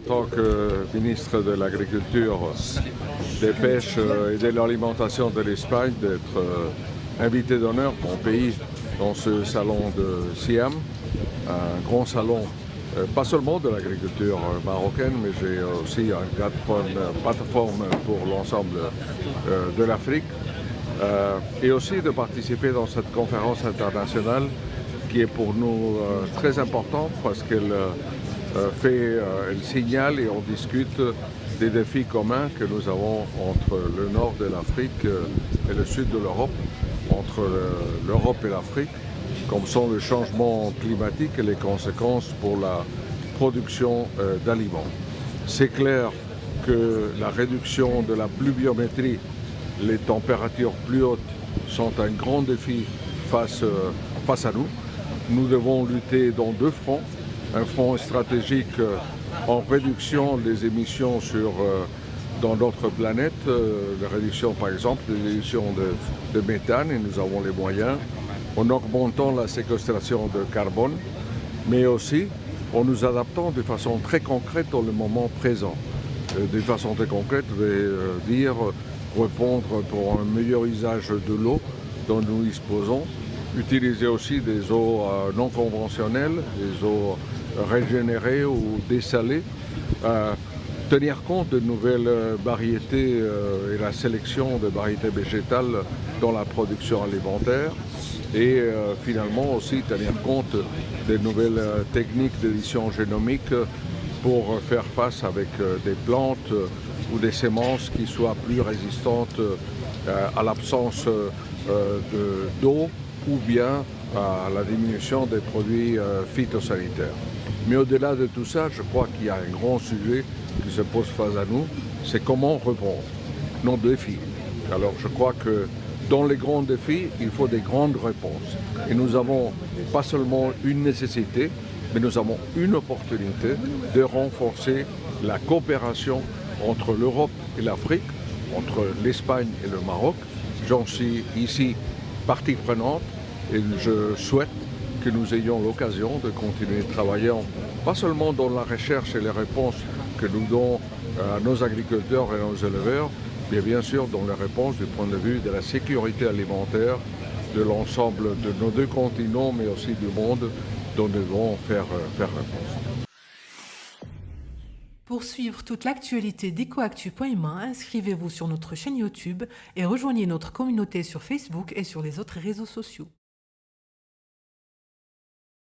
tant que ministre de l'Agriculture, des Pêches et de l'Alimentation de l'Espagne d'être invité d'honneur, mon pays, dans ce salon de Siam, un grand salon, pas seulement de l'agriculture marocaine, mais j'ai aussi une plateforme pour l'ensemble de l'Afrique, et aussi de participer dans cette conférence internationale qui est pour nous très importante parce qu'elle elle signale et on discute des défis communs que nous avons entre le nord de l'Afrique et le sud de l'Europe, entre l'Europe et l'Afrique, comme sont le changement climatique et les conséquences pour la production d'aliments. C'est clair que la réduction de la pluviométrie, les températures plus hautes sont un grand défi face à nous. Nous devons lutter dans deux fronts. Un front stratégique en réduction des émissions dans notre planète, la réduction par exemple des émissions de méthane, et nous avons les moyens, en augmentant la séquestration de carbone, mais aussi en nous adaptant de façon très concrète dans le moment présent. De façon très concrète, je vais dire répondre pour un meilleur usage de l'eau dont nous disposons, utiliser aussi des eaux non conventionnelles, des eaux régénérées ou dessalées, tenir compte de nouvelles variétés et la sélection de variétés végétales dans la production alimentaire et finalement aussi tenir compte des nouvelles techniques d'édition génomique pour faire face avec des plantes ou des semences qui soient plus résistantes à l'absence d'eau ou bien à la diminution des produits phytosanitaires. Mais au-delà de tout ça, je crois qu'il y a un grand sujet qui se pose face à nous, c'est comment répondre à nos défis. Alors je crois que dans les grands défis, il faut des grandes réponses. Et nous avons pas seulement une nécessité, mais nous avons une opportunité de renforcer la coopération entre l'Europe et l'Afrique, entre l'Espagne et le Maroc. J'en suis ici partie prenante et je souhaite que nous ayons l'occasion de continuer de travailler, pas seulement dans la recherche et les réponses que nous donnons à nos agriculteurs et à nos éleveurs, mais bien sûr dans les réponses du point de vue de la sécurité alimentaire de l'ensemble de nos deux continents, mais aussi du monde dont nous devons faire réponse. Pour suivre toute l'actualité d'EcoActu.ma, inscrivez-vous sur notre chaîne YouTube et rejoignez notre communauté sur Facebook et sur les autres réseaux sociaux.